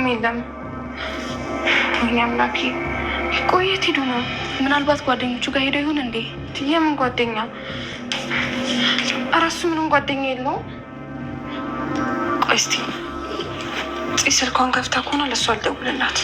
የለም። ወይኔ አምላኬ፣ ቆየት ሄዱ ነው? ምናልባት ጓደኞቹ ጋር ሄደው ይሆን እንዴ? የምን ጓደኛ? ኧረ እሱ ምንም ጓደኛ የለውም። ቆይ እስኪ ስልኳን ከፍታ ከሆነ ለእሱ አልደውልላት።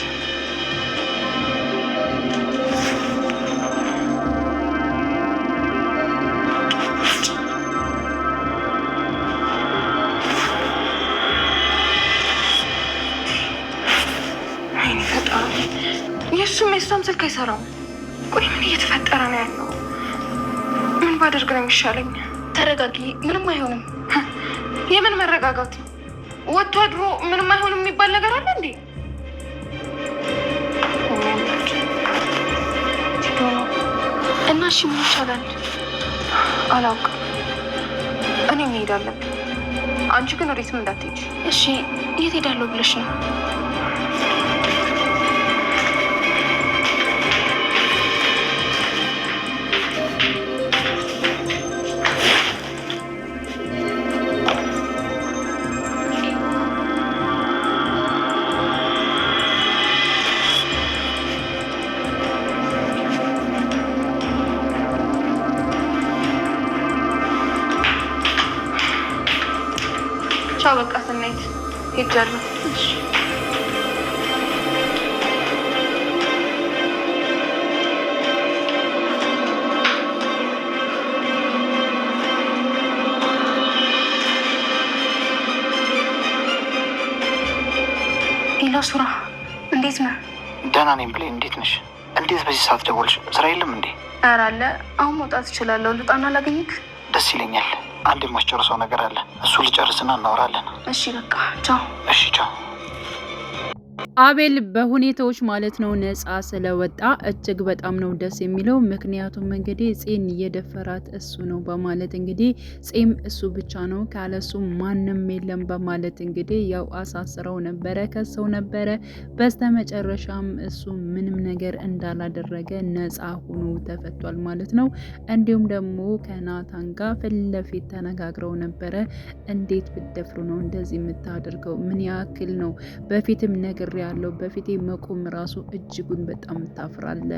የእሷም ስልክ አይሰራም። ቆይ ምን እየተፈጠረ ነው ያለው? ምን ባደርግ ነው የሚሻለኝ? ተረጋጊ፣ ምንም አይሆንም። የምን መረጋጋት ነው? ወጥቶ አድሮ ምንም አይሆንም የሚባል ነገር አለ እንዴ? እና እሺ ምን ይቻላል? አላውቅም። እኔ መሄድ አለብኝ። አንቺ ግን ወዴትም እንዳትሄጂ እሺ? የት ሄዳለሁ ብለሽ ነው? ቻው በቃ ስናይት ሄጃለሁ። ሄሎ ሱራ፣ እንዴት ነህ? ደህና ነኝ ብሌን፣ እንዴት ነሽ? እንዴት በዚህ ሰዓት ደወልሽ? ስራ የለም እንዴ? ኧረ አለ። አሁን መውጣት እችላለሁ። ልውጣና ላገኝክ? ደስ ይለኛል። አንድ የማስጨርሰው ነገር አለ። እሱ ልጨርስና እናወራለን። እሺ በቃ ቻው። እሺ ቻው። አቤል በሁኔታዎች ማለት ነው ነፃ ስለወጣ እጅግ በጣም ነው ደስ የሚለው። ምክንያቱም እንግዲህ ፄን እየደፈራት እሱ ነው በማለት እንግዲህ ፄም እሱ ብቻ ነው ካለሱ ማንም የለም በማለት እንግዲህ ያው አሳስረው ነበረ፣ ከሰው ነበረ። በስተመጨረሻም እሱ ምንም ነገር እንዳላደረገ ነፃ ሆኖ ተፈቷል ማለት ነው። እንዲሁም ደግሞ ከናታን ጋር ፊት ለፊት ተነጋግረው ነበረ። እንዴት ብትደፍሩ ነው እንደዚህ የምታደርገው? ምን ያክል ነው? በፊትም ነገር ያለው በፊቴ መቆም ራሱ እጅጉን በጣም ታፍራለ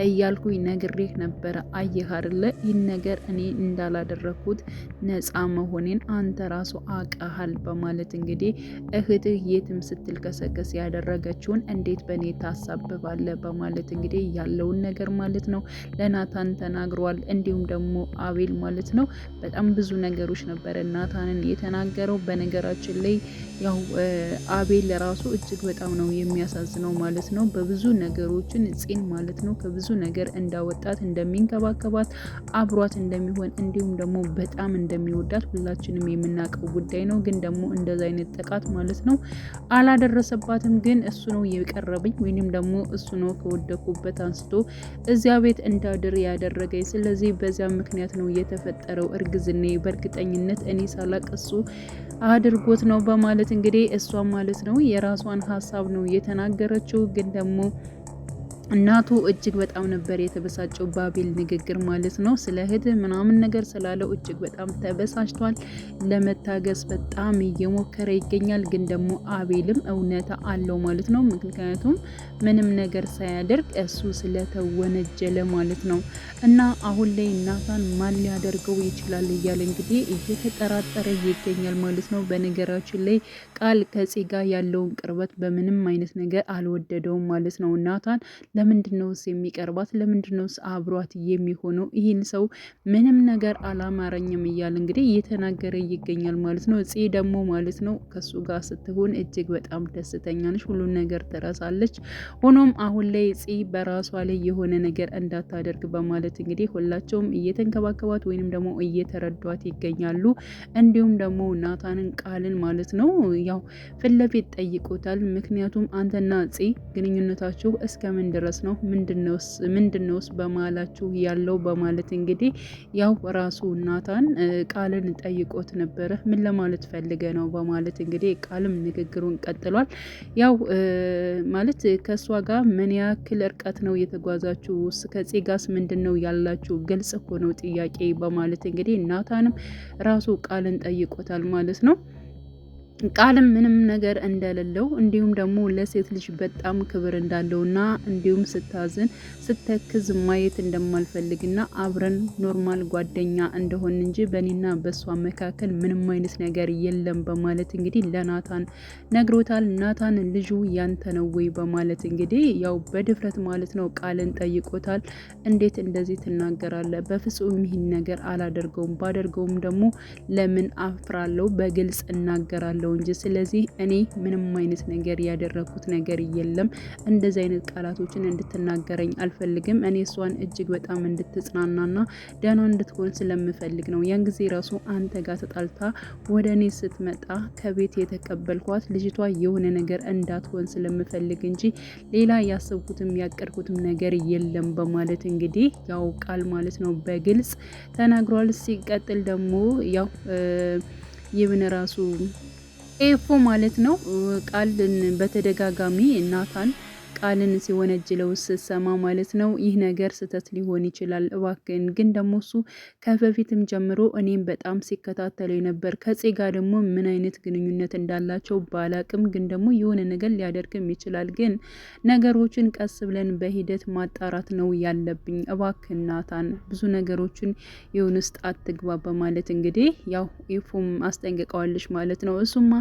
እያልኩኝ ነግሬህ ነበረ። አየህ አይደለ ይህን ነገር እኔ እንዳላደረኩት ነፃ መሆኔን አንተ ራሱ አቀሃል በማለት እንግዲህ እህትህ የትም ስትልከሰከስ ያደረገችውን እንዴት በእኔ ታሳብባለ በማለት እንግዲህ ያለውን ነገር ማለት ነው ለናታን ተናግሯል። እንዲሁም ደግሞ አቤል ማለት ነው በጣም ብዙ ነገሮች ነበረ ናታንን የተናገረው። በነገራችን ላይ ያው አቤል ራሱ እጅግ በጣም ነው የሚያሳዝነው ማለት ነው። በብዙ ነገሮችን ፄን ማለት ነው ከብዙ ነገር እንዳወጣት እንደሚንከባከባት አብሯት እንደሚሆን እንዲሁም ደግሞ በጣም እንደሚወዳት ሁላችንም የምናውቀው ጉዳይ ነው። ግን ደግሞ እንደዛ አይነት ጥቃት ማለት ነው አላደረሰባትም። ግን እሱ ነው የቀረበኝ ወይንም ደግሞ እሱ ነው ከወደኩበት አንስቶ እዚያ ቤት እንዳድር ያደረገኝ። ስለዚህ በዚያ ምክንያት ነው የተፈጠረው እርግዝና በእርግጠኝነት እኔ ሳላቅ እሱ አድርጎት ነው በማለት እንግዲህ እሷ ማለት ነው የራሷን ሀሳብ ነው የተናገረችው። ግን ደግሞ እናቱ እጅግ በጣም ነበር የተበሳጨው በአቤል ንግግር ማለት ነው። ስለ እህት ምናምን ነገር ስላለው እጅግ በጣም ተበሳጭቷል። ለመታገስ በጣም እየሞከረ ይገኛል። ግን ደግሞ አቤልም እውነታ አለው ማለት ነው። ምክንያቱም ምንም ነገር ሳያደርግ እሱ ስለተወነጀለ ማለት ነው። እና አሁን ላይ ናታን ማን ሊያደርገው ይችላል እያለ እንግዲህ እየተጠራጠረ ይገኛል ማለት ነው። በነገራችን ላይ ቃል ከፄ ጋር ያለውን ቅርበት በምንም አይነት ነገር አልወደደውም ማለት ነው ናታን። ለምንድነውስ የሚቀርባት? ለምንድነውስ አብሯት የሚሆነው? ይህን ሰው ምንም ነገር አላማረኝም እያለ እንግዲህ እየተናገረ ይገኛል ማለት ነው። ፄ ደግሞ ማለት ነው ከሱ ጋር ስትሆን እጅግ በጣም ደስተኛ ነች፣ ሁሉን ነገር ትረሳለች። ሆኖም አሁን ላይ ፄ በራሷ ላይ የሆነ ነገር እንዳታደርግ በማለት እንግዲህ ሁላቸውም እየተንከባከባት ወይንም ደግሞ እየተረዷት ይገኛሉ። እንዲሁም ደግሞ ናታንን ቃልን ማለት ነው ያው ፊት ለፊት ጠይቆታል። ምክንያቱም አንተና ፄ ግንኙነታችሁ እስከምን ድረስ ነው? ምንድነውስ በማላችሁ ያለው በማለት እንግዲህ ያው ራሱ ናታን ቃልን ጠይቆት ነበረ። ምን ለማለት ፈልገ ነው በማለት እንግዲህ ቃልም ንግግሩን ቀጥሏል። ያው ማለት ከእሷ ጋር ምን ያክል እርቀት ነው የተጓዛችሁ? ከፄ ጋስ ምንድነው ያላችሁ? ግልጽ እኮ ነው ጥያቄ በማለት እንግዲህ ናታንም ራሱ ቃልን ጠይቆታል ማለት ነው። ቃልም ምንም ነገር እንደሌለው እንዲሁም ደግሞ ለሴት ልጅ በጣም ክብር እንዳለውና እንዲሁም ስታዝን ስተክዝ ማየት እንደማልፈልግና አብረን ኖርማል ጓደኛ እንደሆን እንጂ በእኔና በእሷ መካከል ምንም አይነት ነገር የለም በማለት እንግዲህ ለናታን ነግሮታል። ናታን ልጁ ያንተ ነው ወይ በማለት እንግዲህ ያው በድፍረት ማለት ነው ቃልን ጠይቆታል። እንዴት እንደዚህ ትናገራለህ? በፍጹም ይህን ነገር አላደርገውም፣ ባደርገውም ደግሞ ለምን አፍራለሁ? በግልጽ እናገራለሁ እንጂ ስለዚህ እኔ ምንም አይነት ነገር ያደረኩት ነገር የለም። እንደዚህ አይነት ቃላቶችን እንድትናገረኝ አልፈልግም። እኔ እሷን እጅግ በጣም እንድትጽናናና ደህና እንድትሆን ስለምፈልግ ነው። ያን ጊዜ ራሱ አንተ ጋር ተጣልታ ወደ እኔ ስትመጣ ከቤት የተቀበልኳት ልጅቷ የሆነ ነገር እንዳትሆን ስለምፈልግ እንጂ ሌላ ያሰብኩትም ያቀድኩትም ነገር የለም በማለት እንግዲህ ያው ቃል ማለት ነው በግልጽ ተናግሯል። ሲቀጥል ደግሞ ያው ይብን ራሱ ኤፎ ማለት ነው ቃልን በተደጋጋሚ ናታን ቃልን ሲወነጅለው ስሰማ ማለት ነው ይህ ነገር ስህተት ሊሆን ይችላል፣ እባክን ግን ደግሞ እሱ ከበፊትም ጀምሮ እኔም በጣም ሲከታተለው ነበር። ከፄ ጋር ደግሞ ምን አይነት ግንኙነት እንዳላቸው ባላቅም ግን ደግሞ የሆነ ነገር ሊያደርግም ይችላል። ግን ነገሮችን ቀስ ብለን በሂደት ማጣራት ነው ያለብኝ። እባክን ናታን ብዙ ነገሮችን የሆነ ውስጥ አትግባ በማለት እንግዲህ ያው ኤፎም አስጠንቅቀዋለች ማለት ነው። እሱማ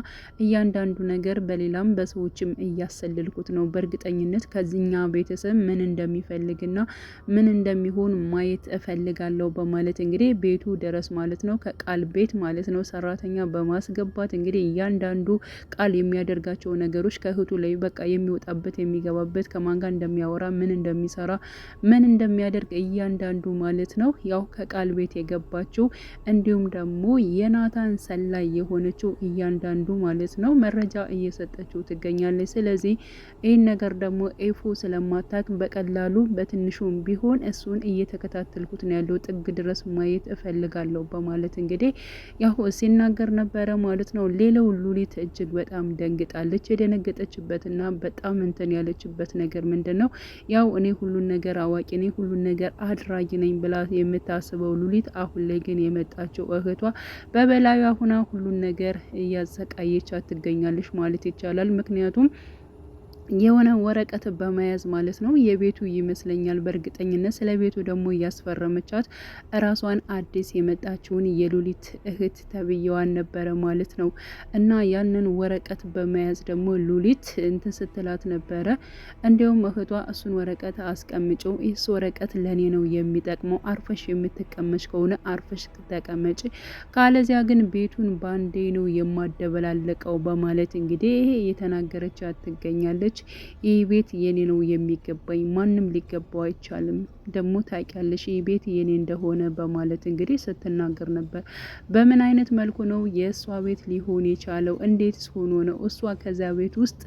እያንዳንዱ ነገር በሌላም በሰዎችም እያሰልልኩት ነው በእርግጠኝነት ከዚህኛ ቤተሰብ ምን እንደሚፈልግና ምን እንደሚሆን ማየት እፈልጋለሁ በማለት እንግዲህ ቤቱ ድረስ ማለት ነው ከቃል ቤት ማለት ነው ሰራተኛ በማስገባት እንግዲህ እያንዳንዱ ቃል የሚያደርጋቸው ነገሮች ከእህቱ ላይ በቃ የሚወጣበት የሚገባበት ከማን ጋር እንደሚያወራ ምን እንደሚሰራ ምን እንደሚያደርግ እያንዳንዱ ማለት ነው ያው ከቃል ቤት የገባችው እንዲሁም ደግሞ የናታን ሰላይ የሆነችው እያንዳንዱ ማለት ነው መረጃ እየሰጠችው ትገኛለች። ስለዚህ ይህን ነገር ደግሞ ኤፉ ስለማታክ በቀላሉ በትንሹም ቢሆን እሱን እየተከታተልኩት ነው ያለው፣ ጥግ ድረስ ማየት እፈልጋለሁ በማለት እንግዲህ ያው ሲናገር ነበረ ማለት ነው። ሌላው ሉሊት እጅግ በጣም ደንግጣለች። የደነገጠችበትና በጣም እንትን ያለችበት ነገር ምንድን ነው? ያው እኔ ሁሉን ነገር አዋቂ ነኝ፣ ሁሉን ነገር አድራጊ ነኝ ብላ የምታስበው ሉሊት አሁን ላይ ግን የመጣችው እህቷ በበላዩ ሁና ሁሉን ነገር እያሰቃየቻት ትገኛለች ማለት ይቻላል። ምክንያቱም የሆነ ወረቀት በመያዝ ማለት ነው የቤቱ ይመስለኛል በእርግጠኝነት ስለ ቤቱ ደግሞ እያስፈረመቻት እራሷን አዲስ የመጣችውን የሉሊት እህት ተብየዋን ነበረ ማለት ነው። እና ያንን ወረቀት በመያዝ ደግሞ ሉሊት እንትን ስትላት ነበረ። እንዲሁም እህቷ እሱን ወረቀት አስቀምጪው፣ ይህስ ወረቀት ለኔ ነው የሚጠቅመው፣ አርፈሽ የምትቀመጭ ከሆነ አርፈሽ ተቀመጭ፣ ካለዚያ ግን ቤቱን ባንዴ ነው የማደበላለቀው በማለት እንግዲህ ይሄ የተናገረቻት ትገኛለች። ይህ ቤት የኔ ነው የሚገባኝ፣ ማንም ሊገባው አይቻልም፣ ደግሞ ታውቂያለሽ ይህ ቤት የኔ እንደሆነ በማለት እንግዲህ ስትናገር ነበር። በምን አይነት መልኩ ነው የእሷ ቤት ሊሆን የቻለው? እንዴትስ ሆኖ ነው እሷ ከዛ ቤት ውስጥ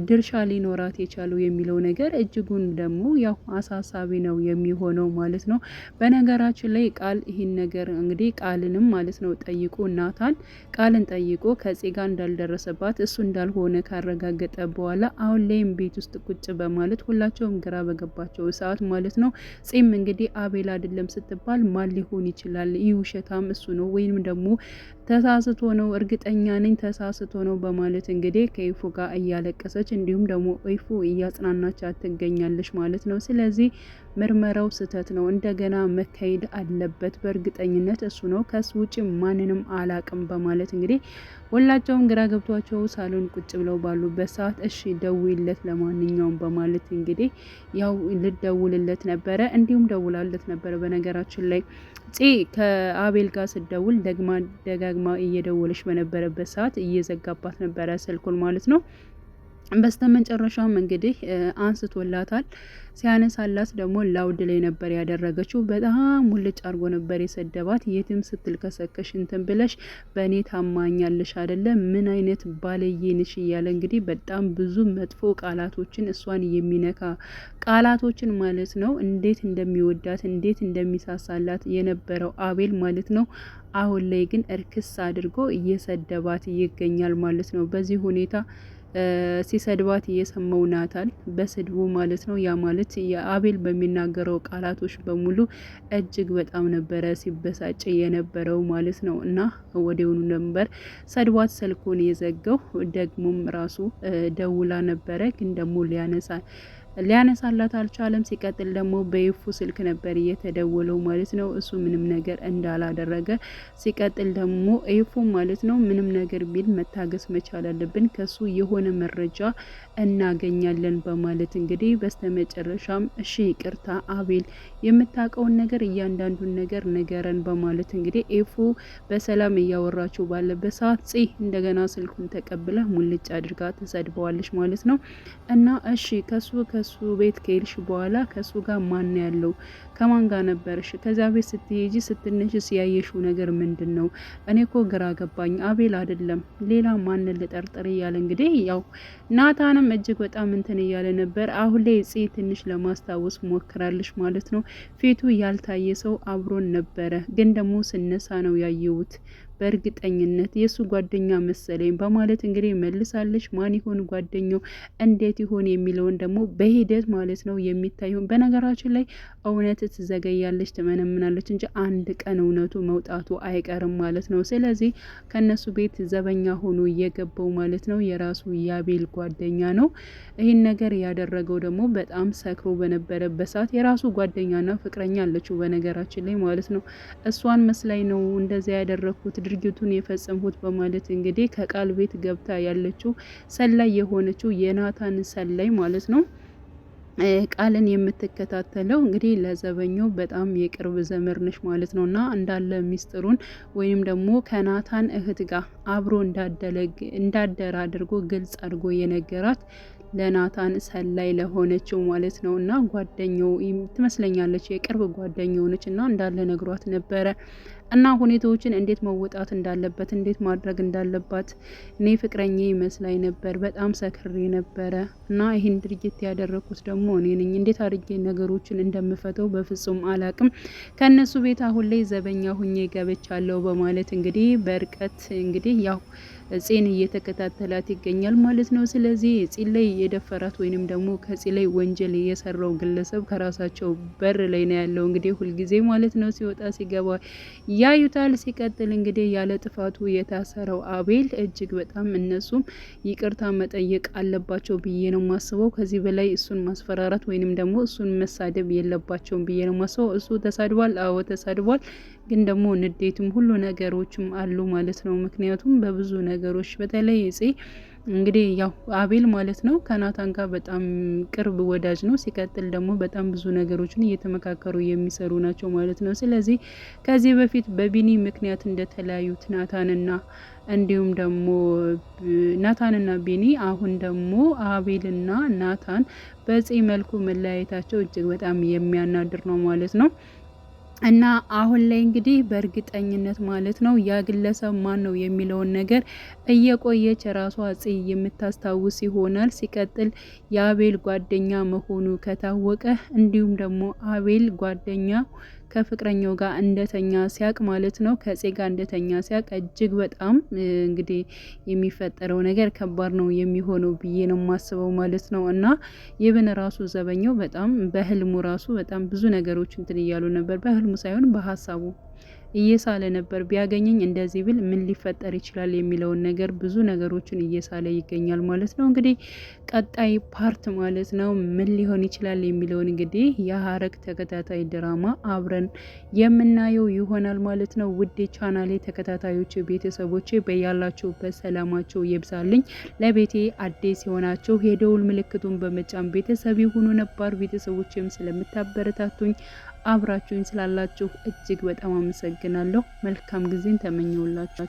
ድርሻ ሊኖራት የቻለው የሚለው ነገር እጅጉን ደግሞ ያው አሳሳቢ ነው የሚሆነው ማለት ነው። በነገራችን ላይ ቃል ይህን ነገር እንግዲህ ቃልንም ማለት ነው ጠይቆ ናታን ቃልን ጠይቆ ከፄ ጋር እንዳልደረሰባት እሱ እንዳልሆነ ካረጋገጠ በኋላ አሁን ላይም ቤት ውስጥ ቁጭ በማለት ሁላቸውም ግራ በገባቸው ሰዓት ማለት ነው ፄም እንግዲህ አቤል አይደለም ስትባል ማን ሊሆን ይችላል? ይህ ውሸታም እሱ ነው ወይንም ደግሞ ተሳስቶ ነው፣ እርግጠኛ ነኝ ተሳስቶ ነው በማለት እንግዲህ ከይፉ ጋር እያለቀሰች እንዲሁም ደግሞ ይፉ እያጽናናቻት ትገኛለች ማለት ነው። ስለዚህ ምርመራው ስህተት ነው፣ እንደገና መካሄድ አለበት፣ በእርግጠኝነት እሱ ነው፣ ከሱ ውጭ ማንንም አላቅም በማለት እንግዲህ ሁላቸውም ግራ ገብቷቸው ሳሎን ቁጭ ብለው ባሉበት ሰዓት እሺ ደውይለት ለማንኛውም በማለት እንግዲህ ያው ልደውልለት ነበረ። እንዲሁም ደውላለት ነበረ። በነገራችን ላይ ፄ ከአቤል ጋር ስደውል ደጋግማ እየደወለች በነበረበት ሰዓት እየዘጋባት ነበረ ስልኩን ማለት ነው። በስተመጨረሻም እንግዲህ አንስቶላታል። ሲያነሳላት ደግሞ ላውድ ላይ ነበር ያደረገችው። በጣም ሙልጭ አርጎ ነበር የሰደባት። የትም ስትል ከሰከሽ እንትን ብለሽ በእኔ ታማኛለሽ አይደለ? ምን አይነት ባለዬ ነሽ እያለ እንግዲህ በጣም ብዙ መጥፎ ቃላቶችን እሷን የሚነካ ቃላቶችን ማለት ነው እንዴት እንደሚወዳት እንዴት እንደሚሳሳላት የነበረው አቤል ማለት ነው። አሁን ላይ ግን እርክስ አድርጎ እየሰደባት ይገኛል ማለት ነው። በዚህ ሁኔታ ሲሰድባት እየሰማው ናታን በስድቡ ማለት ነው። ያ ማለት የአቤል በሚናገረው ቃላቶች በሙሉ እጅግ በጣም ነበረ ሲበሳጭ የነበረው ማለት ነው። እና ወዲያውኑ ነበር ሰድባት ስልኩን የዘጋው። ደግሞም ራሱ ደውላ ነበረ ግን ደግሞ ሊያነሳላት አልቻለም። ሲቀጥል ደግሞ በይፉ ስልክ ነበር እየተደወለው ማለት ነው። እሱ ምንም ነገር እንዳላደረገ ሲቀጥል ደግሞ ይፉ ማለት ነው ምንም ነገር ቢል መታገስ መቻል አለብን፣ ከሱ የሆነ መረጃ እናገኛለን በማለት እንግዲህ በስተመጨረሻም እሺ ይቅርታ አቤል የምታውቀውን ነገር እያንዳንዱን ነገር ንገረን በማለት እንግዲህ ይፉ በሰላም እያወራችሁ ባለበት ሰዓት እንደገና ስልኩን ተቀብላ ሙልጭ አድርጋ ተሰድበዋለች ማለት ነው። እና እሺ ከሱ ቤት ከሄድሽ በኋላ ከሱ ጋር ማን ያለው ከማን ጋር ነበርሽ? ከዛ ቤት ስትሄጂ ስትነሽስ ያየሽው ነገር ምንድን ነው? እኔ እኮ ግራ ገባኝ። አቤል አይደለም ሌላ ማን ልጠርጥር እያለ እንግዲህ ያው ናታንም እጅግ በጣም እንትን እያለ ነበር። አሁን ላይ ትንሽ ለማስታወስ ሞክራለች ማለት ነው። ፊቱ ያልታየ ሰው አብሮን ነበረ፣ ግን ደግሞ ስነሳ ነው ያየሁት በእርግጠኝነት የሱ ጓደኛ መሰለኝ በማለት እንግዲህ መልሳለች። ማን ይሆን ጓደኛው እንዴት ይሆን የሚለውን ደግሞ በሂደት ማለት ነው የሚታየው። በነገራችን ላይ እውነት ትዘገያለች ትመነምናለች እንጂ አንድ ቀን እውነቱ መውጣቱ አይቀርም ማለት ነው። ስለዚህ ከነሱ ቤት ዘበኛ ሆኖ እየገባው ማለት ነው የራሱ የአቤል ጓደኛ ነው። ይህን ነገር ያደረገው ደግሞ በጣም ሰክሮ በነበረበት ሰዓት የራሱ ጓደኛና ፍቅረኛ አለችው በነገራችን ላይ ማለት ነው። እሷን መስላይ ነው እንደዚያ ያደረኩት ድርጊቱን የፈጸምሁት በማለት እንግዲህ ከቃል ቤት ገብታ ያለችው ሰላይ የሆነችው የናታን ሰላይ ማለት ነው ቃልን የምትከታተለው እንግዲህ ለዘበኛው በጣም የቅርብ ዘመድ ነች ማለት ነው። እና እንዳለ ሚስጥሩን ወይም ደግሞ ከናታን እህት ጋር አብሮ እንዳደረ አድርጎ ግልጽ አድርጎ የነገራት ለናታን ሰላይ ለሆነችው ማለት ነው። እና ጓደኛው ትመስለኛለች የቅርብ ጓደኛው ነች እና እንዳለ ነግሯት ነበረ እና ሁኔታዎችን እንዴት መወጣት እንዳለበት እንዴት ማድረግ እንዳለባት እኔ ፍቅረኛ ይመስላኝ ነበር፣ በጣም ሰክሬ ነበረ እና ይህን ድርጊት ያደረኩት ደግሞ እኔ ነኝ። እንዴት አድርጌ ነገሮችን እንደምፈተው በፍጹም አላቅም። ከነሱ ቤት አሁን ላይ ዘበኛ ሁኜ ገብቻለሁ በማለት እንግዲህ በርቀት እንግዲህ ያው ጺን እየተከታተላት ይገኛል ማለት ነው። ስለዚህ ጺን ላይ የደፈራት ወይንም ደግሞ ከጺ ላይ ወንጀል የሰራው ግለሰብ ከራሳቸው በር ላይ ነው ያለው እንግዲህ ሁልጊዜ ማለት ነው ሲወጣ ሲገባ ያዩታል። ሲቀጥል እንግዲህ ያለ ጥፋቱ የታሰረው አቤል እጅግ በጣም እነሱም ይቅርታ መጠየቅ አለባቸው ብዬ ነው ማስበው። ከዚህ በላይ እሱን ማስፈራራት ወይንም ደግሞ እሱን መሳደብ የለባቸውም ብዬ ነው ማስበው። እሱ ተሳድቧል፣ አዎ ተሳድቧል፣ ግን ደግሞ ንዴቱም ሁሉ ነገሮችም አሉ ማለት ነው። ምክንያቱም በብዙ ነገሮች በተለይ እንግዲህ ያው አቤል ማለት ነው ከናታን ጋር በጣም ቅርብ ወዳጅ ነው። ሲቀጥል ደግሞ በጣም ብዙ ነገሮችን እየተመካከሩ የሚሰሩ ናቸው ማለት ነው። ስለዚህ ከዚህ በፊት በቢኒ ምክንያት እንደተለያዩት ናታንና እንዲሁም ደግሞ ናታንና ቢኒ አሁን ደግሞ አቤልና ናታን በዚህ መልኩ መለያየታቸው እጅግ በጣም የሚያናድር ነው ማለት ነው። እና አሁን ላይ እንግዲህ በእርግጠኝነት ማለት ነው ያ ግለሰብ ማን ነው የሚለውን ነገር እየቆየች ራሷ የምታስታውስ ይሆናል። ሲቀጥል የአቤል ጓደኛ መሆኑ ከታወቀ እንዲሁም ደግሞ አቤል ጓደኛ ከፍቅረኛው ጋር እንደተኛ ሲያቅ ማለት ነው ከጼ ጋር እንደተኛ ሲያቅ እጅግ በጣም እንግዲህ የሚፈጠረው ነገር ከባድ ነው የሚሆነው ብዬ ነው ማስበው ማለት ነው። እና ይብን ራሱ ዘበኛው በጣም በህልሙ ራሱ በጣም ብዙ ነገሮች እንትን እያሉ ነበር። በህልሙ ሳይሆን በሀሳቡ እየሳለ ነበር። ቢያገኘኝ እንደዚህ ብል ምን ሊፈጠር ይችላል የሚለውን ነገር ብዙ ነገሮችን እየሳለ ይገኛል ማለት ነው። እንግዲህ ቀጣይ ፓርት ማለት ነው ምን ሊሆን ይችላል የሚለውን እንግዲህ የሀረግ ተከታታይ ድራማ አብረን የምናየው ይሆናል ማለት ነው። ውድ ቻናሌ ተከታታዮች ቤተሰቦቼ በያላችሁበት ሰላማቸው ይብዛልኝ። ለቤቴ አዲስ የሆናችሁ የደውል ምልክቱን በመጫን ቤተሰብ ይሁኑ። ነባር ቤተሰቦችም ስለምታበረታቱኝ አብራችሁኝ ስላላችሁ እጅግ በጣም አመሰግናለሁ። መልካም ጊዜን ተመኘውላችሁ።